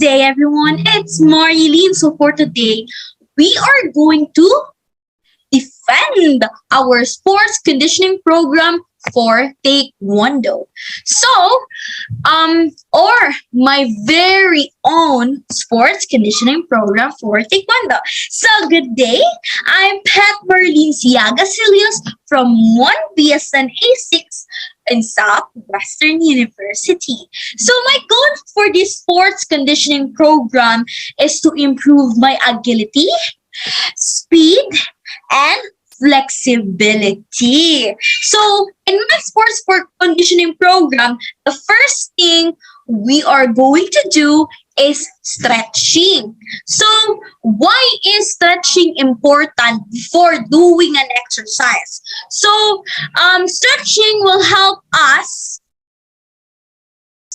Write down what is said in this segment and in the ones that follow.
day, everyone. It's Marielline. So for today, we are going to defend our sports conditioning program for Taekwondo. So, or my very own sports conditioning program for Taekwondo. So, good day. I'm It'sMarielline GASILLOS from 1BSN A6 in Southwestern University. So my goal for this sports conditioning program is to improve my agility, speed, and flexibility. So in my sports conditioning program, the first thing we are going to do is stretching. So why is stretching important before doing an exercise? So stretching will help us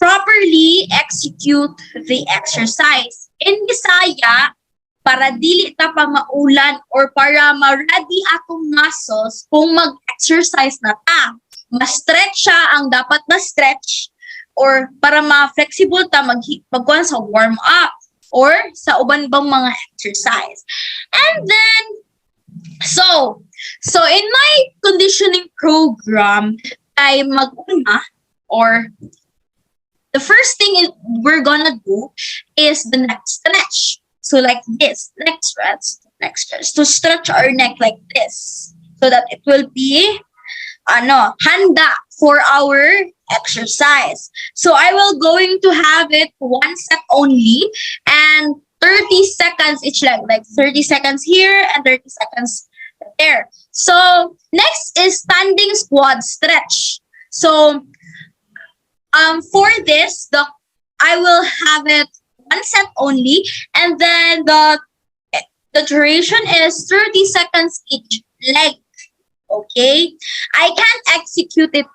properly execute the exercise. In Bisaya, para dili ta pa maulan or para ma-ready atong muscles kung mag-exercise na ta. Ma-stretch siya ang dapat na stretch or para ma-flexible ta magkuhan sa warm-up or sa uban bang mga exercise. And then, so in my conditioning program, ay mag-una or the first thing we're gonna do is the neck stretch. So like this, neck stretch, to stretch our neck like this so that it will be handa for our exercise. So I will going to have it one set only and 30 seconds each leg, like 30 seconds here and 30 seconds there. So next is standing squat stretch. So for this, I will have it one set only, and then the duration is 30 seconds each leg. Okay, I can't execute it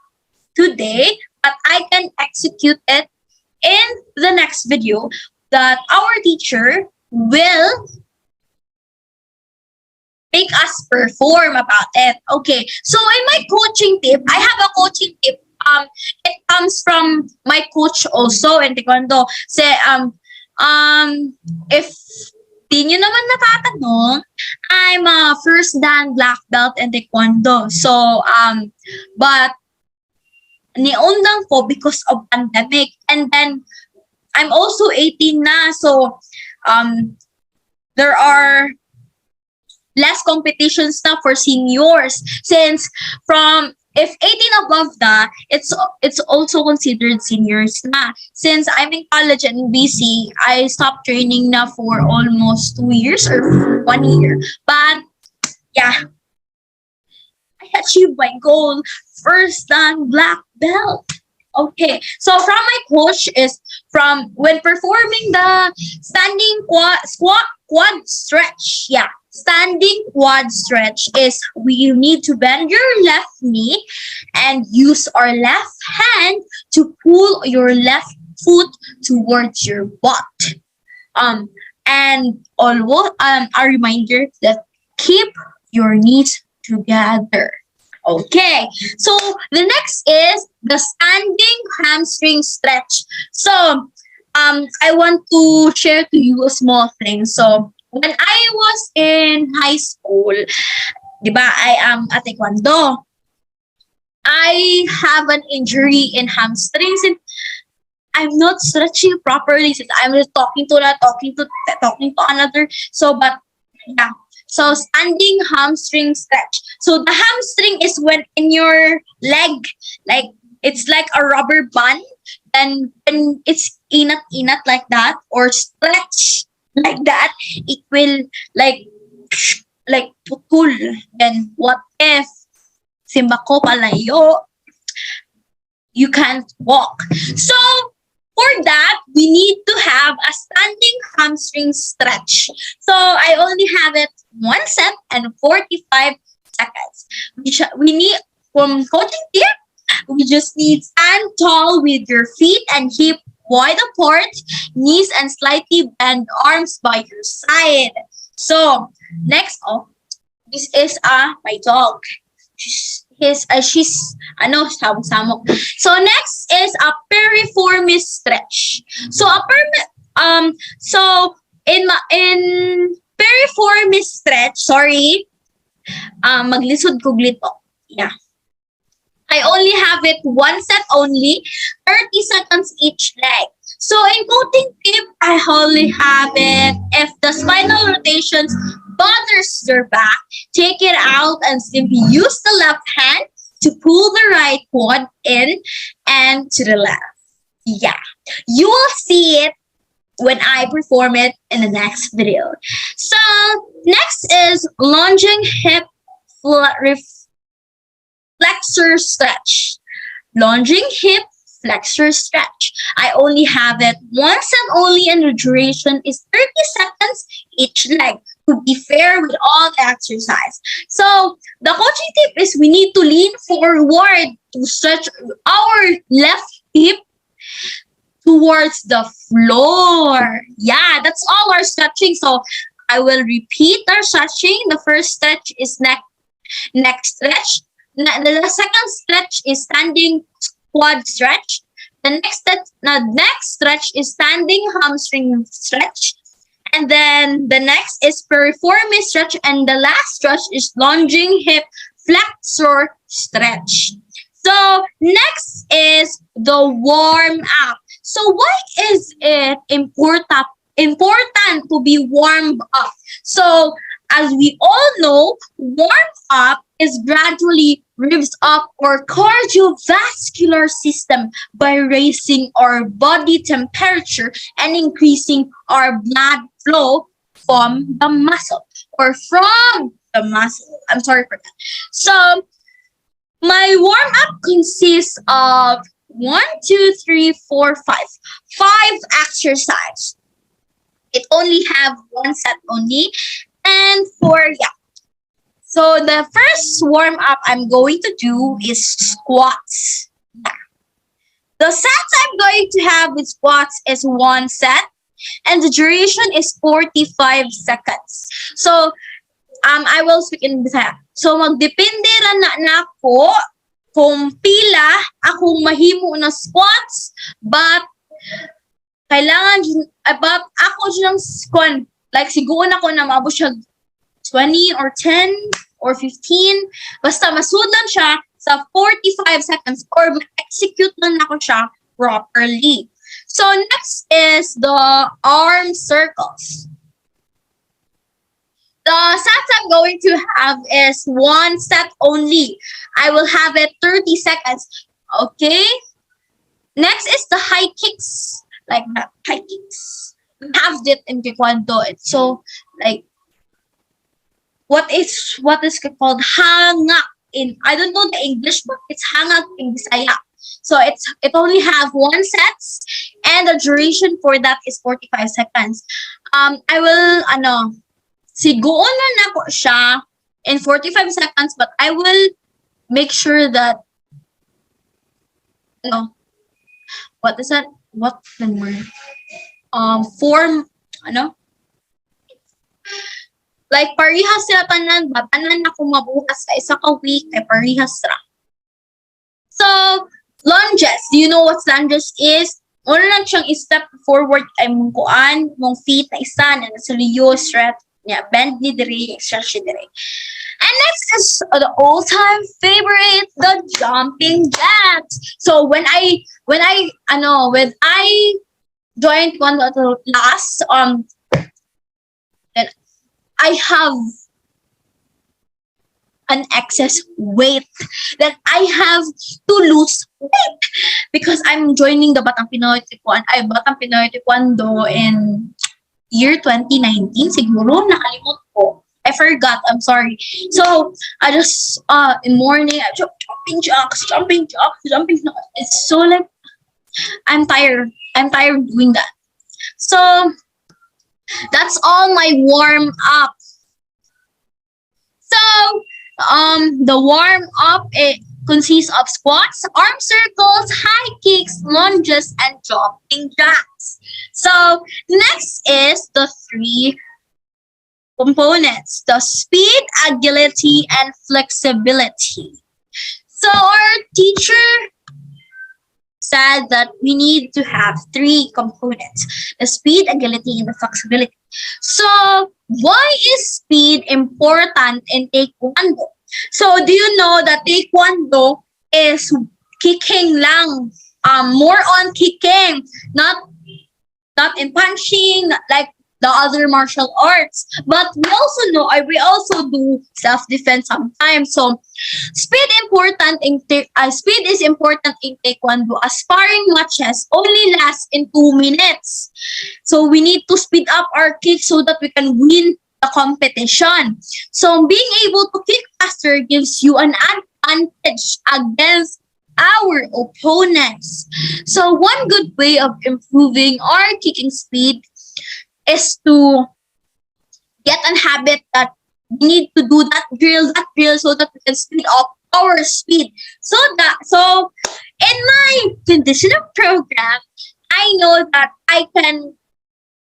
today, but I can execute it in the next video that our teacher will make us perform about it. Okay, so in my coaching tip, I have a coaching tip. It comes from my coach also in Taekwondo. Say, if di nyo naman natatanong, I'm a first dan black belt in Taekwondo. So, but niundang ko because of pandemic. And then, I'm also 18 na. So, there are less competitions now for seniors. Since if 18 above na, it's also considered seniors na. Since I'm in college and in BC, I stopped training na for almost 2 years or 1 year. But yeah, I achieved my goal, first dan black belt. Okay, so from my coach is from when performing the standing quad stretch. Yeah, standing quad stretch is you need to bend your left knee and use our left hand to pull your left foot towards your butt. And always a reminder that keep your knees together. Okay, so the next is the standing hamstring stretch. So I want to share to you a small thing. So when I was in high school, diba, I am at Taekwondo. I have an injury in hamstrings and I'm not stretching properly since I'm just talking to another. So, but yeah. So standing hamstring stretch. So the hamstring is when in your leg, like it's like a rubber band. And when it's inat like that or stretch like that, it will like putul. Then what if simbako palayo, you can't walk? So for that, we need to have a standing hamstring stretch. So I only have it one set and 45 seconds. We need, from coaching tip, we just need stand tall with your feet and hip wide apart, knees and slightly bend arms by your side. So next up, this is my dog. She's samok. So next is a piriformis stretch. So a So in piriformis stretch, sorry, maglisod ko glito. Yeah. I only have it one set only, 30 seconds each leg. So in coating tip, I only have it. If the spinal rotations bothers your back, take it out and simply use the left hand to pull the right quad in and to the left. Yeah, you will see it when I perform it in the next video. So next is lunging hip flexor stretch. Lunging hip flexor stretch. I only have it once and only, and the duration is 30 seconds each leg, to be fair with all the exercise. So the coaching tip is we need to lean forward to stretch our left hip towards the floor. Yeah, that's all our stretching. So I will repeat our stretching. The first stretch is neck stretch. The second stretch is standing quad stretch. The next stretch is standing hamstring stretch. And then the next is piriformis stretch. And the last stretch is lunging hip flexor stretch. So next is the warm up. So why is it important to be warmed up? So as we all know, warm up is gradually revs up our cardiovascular system by raising our body temperature and increasing our blood flow from the muscle. I'm sorry for that. So my warm up consists of 1, 2, 3, 4, 5. 5 exercises. It only have one set only. And so the first warm up I'm going to do is squats. Yeah. The sets I'm going to have with squats is one set, and the duration is 45 seconds. So I will speak in Bisaya. So magdepende ra na ako kung pila akong mahimo na squats, but kailangan ako dyan ng like siguro na ko na maabot siya 20 or 10 or 15. Basta masud lang siya sa 45 seconds or ma-execute lang ako siya properly. So next is the arm circles. The sets I'm going to have is one set only. I will have it 30 seconds. Okay? Next is the high kicks. Like that, high kicks. We have it in Taekwondo. It's so like what is called hangak in, I don't know the English, but it's hangak in Bisaya. So it only have one sets, and the duration for that is 45 seconds. I will siguro na ko siya in 45 seconds, but I will make sure that what is that? What the word? Form like parihas sila tanan ba? Tanan ako mabukas sa isa ka week kay parihas ra. So lunges, do you know what lunges is? Una lang siyang step forward ay mong kuan, mong feet na isa na nasa liyo, stretch, bend ni dire, stretch ni dire. And next is the all-time favorite, the jumping jacks. So when I joined one class, then I have an excess weight that I have to lose weight because I'm joining the Batang Pinoy Taekwondo in year 2019 siguro, nakalimot ko. I forgot, I'm sorry. So I just in morning I jumping jacks. It's so like I'm tired doing that. So that's all my warm up. So the warm up, it consists of squats, arm circles, high kicks, lunges, and jumping jacks. So next is the 3 components: the speed, agility, and flexibility. So our teacher said that we need to have three components: the speed, agility, and the flexibility. So, why is speed important in Taekwondo? So, do you know that Taekwondo is kicking lang? More on kicking, not in punching, not like the other martial arts. But we also do self defense sometimes. So speed is important in Taekwondo. As sparring matches only last in 2 minutes. So we need to speed up our kicks so that we can win the competition. So being able to kick faster gives you an advantage against our opponents. So one good way of improving our kicking speed is to get a habit that we need to do that drill so that we can speed up our speed. So in my conditioning program, I know that I can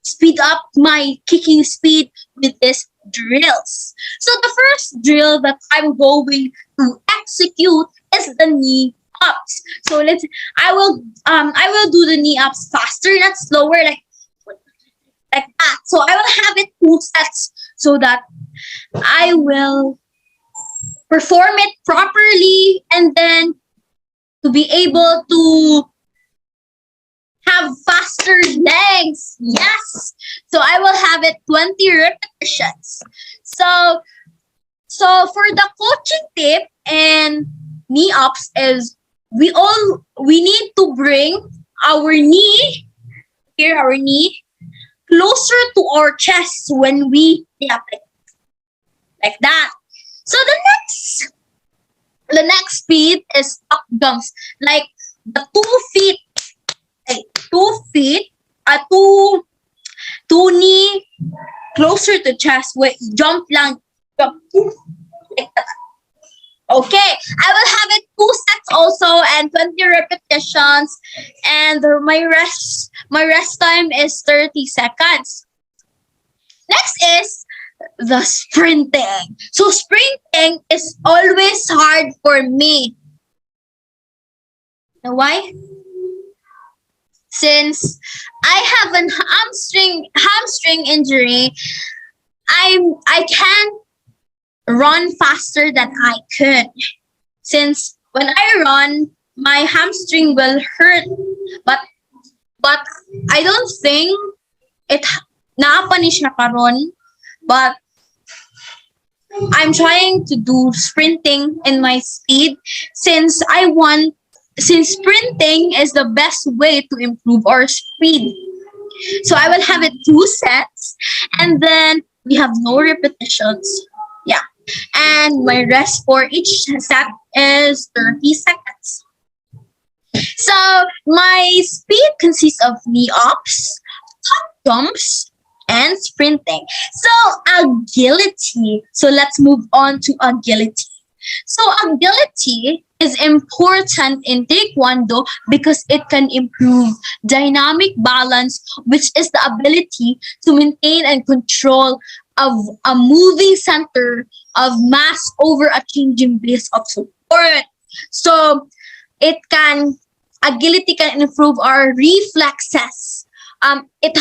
speed up my kicking speed with these drills. So the first drill that I'm going to execute is the knee ups. So I will do the knee ups faster, not slower, like that. So I will have it 2 sets so that I will perform it properly, and then to be able to have faster legs. Yes. So I will have it 20 repetitions. So for the coaching tip and knee ups is we need to bring our knee closer to our chest when we tap it, like that. So the next speed is up jumps, like the 2 feet, two knee closer to chest. Wait, jump lang, jump, like that. Okay, I will have it 2 sets also and 20 repetitions, and my rest time is 30 seconds. Next is the sprinting. So sprinting is always hard for me. You know why? Since I have an hamstring injury, I can't run faster than I could. Since when I run, my hamstring will hurt. But I don't think it naapa siya karon. But I'm trying to do sprinting in my speed since sprinting is the best way to improve our speed. So I will have it 2 sets, and then we have no repetitions. Yeah. And my rest for each set is 30 seconds. So my speed consists of knee ups, top jumps, and sprinting. So agility. So let's move on to agility. So agility is important in Taekwondo because it can improve dynamic balance, which is the ability to maintain and control of a moving center of mass over a changing base of support. So agility can improve our reflexes. It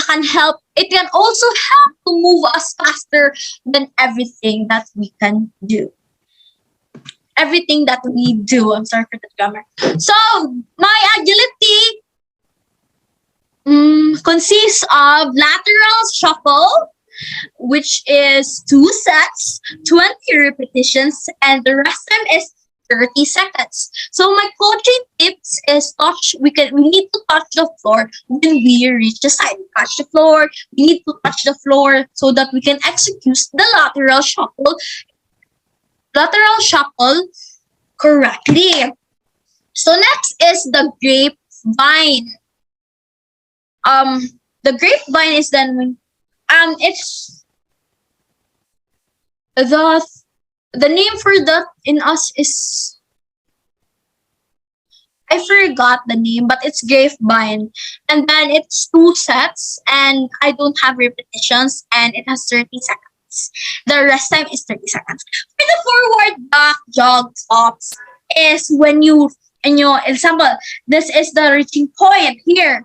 can also help to move us faster than everything that we can do. Everything that we do. I'm sorry for the grammar. So my agility consists of lateral shuffle, which is 2 sets, 20 repetitions, and the rest time is 30 seconds. So my coaching tips is we need to touch the floor when we reach the side. Touch the floor. We need to touch the floor so that we can execute the lateral shuffle correctly. So next is the grapevine. The grapevine is then it's the name for that in us is, I forgot the name, but it's grapevine. And then it's 2 sets, and I don't have repetitions, and it has 30 seconds. The rest time is 30 seconds. For the forward back jog stops is when you And your example, this is the reaching point here.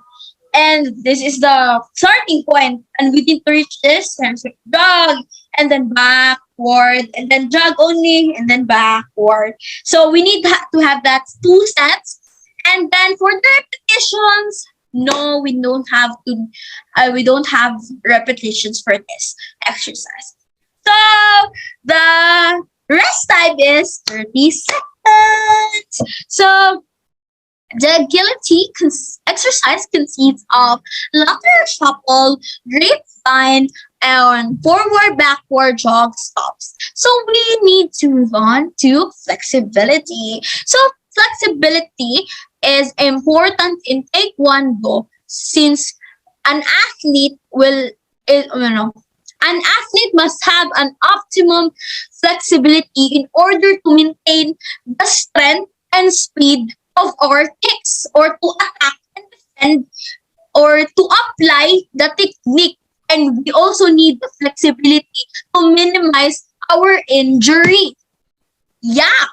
And this is the starting point. And we need to reach this and so jog and then backward and then jog only and then backward. So we need to have that 2 sets. And then for the repetitions, no, we don't have to. We don't have repetitions for this exercise. So the rest time is 30 seconds. So the agility exercise consists of lateral shuffle, grapevine, and forward-backward jog stops. So we need to move on to flexibility. So flexibility is important in Taekwondo since an athlete an athlete must have an optimum flexibility in order to maintain the strength and speed of our kicks or to attack and defend or to apply the technique. And we also need the flexibility to minimize our injury. Yeah.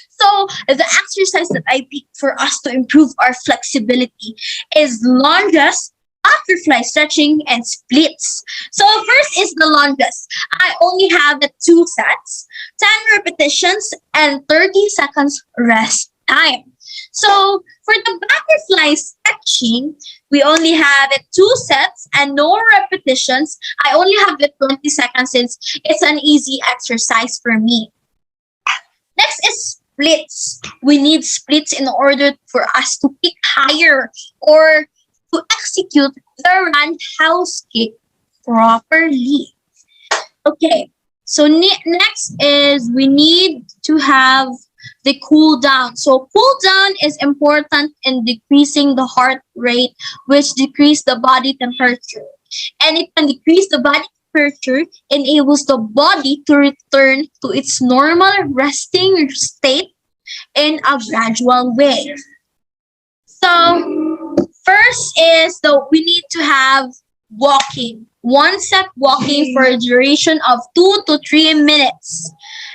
So the exercise that I picked for us to improve our flexibility is lunges, butterfly stretching, and splits. So first is the lunges. I only have the 2 sets, 10 repetitions, and 30 seconds rest time. So for the butterfly stretching, we only have it 2 sets and no repetitions. I only have it 20 seconds since it's an easy exercise for me. Next is splits. We need splits in order for us to kick higher or to execute the roundhouse kick properly. Okay, so next is we need to have the cool down. So cool down is important in decreasing the heart rate, which decrease the body temperature. And it can decrease the body temperature, enables the body to return to its normal resting state in a gradual way. So first is we need to have walking. 1 set walking for a duration of 2 to 3 minutes.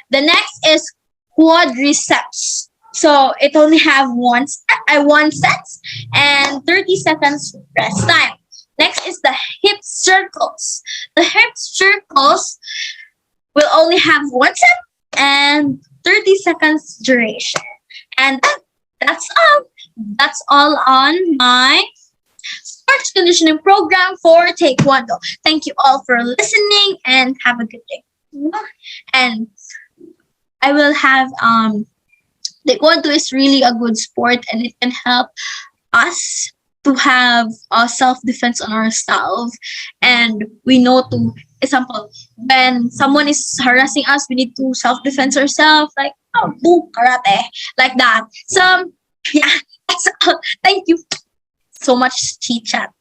The next is quadriceps. So it only have one set and 30 seconds rest time. Next is the hip circles. The hip circles will only have 1 set and 30 seconds duration. And that's all. That's all on my sports conditioning program for Taekwondo. Thank you all for listening and have a good day. And I will have Taekwondo is really a good sport and it can help us to have self-defense on ourselves. And we know to, example, when someone is harassing us, we need to self-defense ourselves, like, oh, boom, karate, like that. So, yeah, that's all. Thank you so much, chit chat.